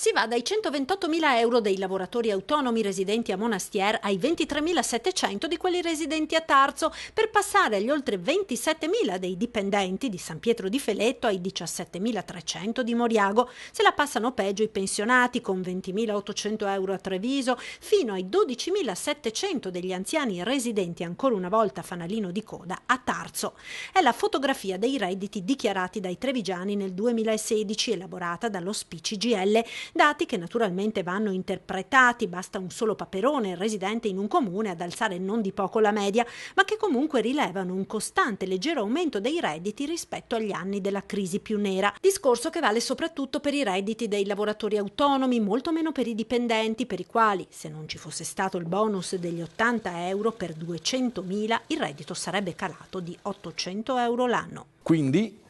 Si va dai 128.000 euro dei lavoratori autonomi residenti a Monastier ai 23.700 di quelli residenti a Tarzo, per passare agli oltre 27.000 dei dipendenti di San Pietro di Feletto ai 17.300 di Moriago. Se la passano peggio i pensionati, con 20.800 euro a Treviso, fino ai 12.700 degli anziani residenti ancora una volta a fanalino di coda a Tarzo. È la fotografia dei redditi dichiarati dai trevigiani nel 2016, elaborata dallo SPI-CGIL, dati che naturalmente vanno interpretati, basta un solo paperone residente in un comune ad alzare non di poco la media, ma che comunque rilevano un costante leggero aumento dei redditi rispetto agli anni della crisi più nera. Discorso che vale soprattutto per i redditi dei lavoratori autonomi, molto meno per i dipendenti, per i quali, se non ci fosse stato il bonus degli 80 euro per 200.000, il reddito sarebbe calato di 800 euro l'anno. Quindi,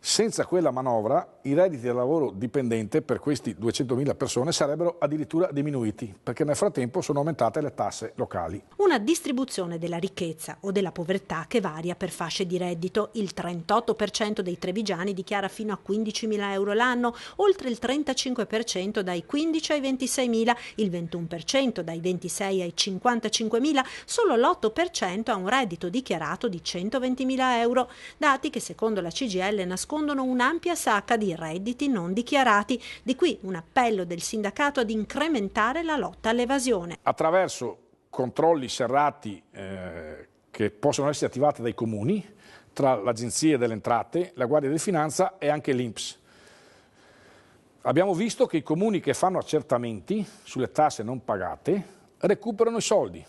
senza quella manovra, i redditi del lavoro dipendente per questi 200.000 persone sarebbero addirittura diminuiti, perché nel frattempo sono aumentate le tasse locali. Una distribuzione della ricchezza o della povertà che varia per fasce di reddito. Il 38% dei trevigiani dichiara fino a 15.000 euro l'anno, oltre il 35% dai 15 ai 26.000, il 21% dai 26 ai 55.000, solo l'8% ha un reddito dichiarato di 120.000 euro, dati che secondo la CGIL nascondono un'ampia sacca di redditi non dichiarati. Di qui un appello del sindacato ad incrementare la lotta all'evasione. Attraverso controlli serrati che possono essere attivati dai comuni, tra l'Agenzia delle Entrate, la Guardia di Finanza e anche l'INPS. Abbiamo visto che i comuni che fanno accertamenti sulle tasse non pagate recuperano i soldi.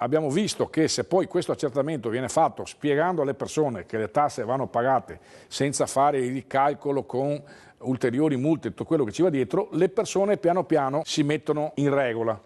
Abbiamo visto che se poi questo accertamento viene fatto spiegando alle persone che le tasse vanno pagate senza fare il ricalcolo con ulteriori multe e tutto quello che ci va dietro, le persone piano piano si mettono in regola.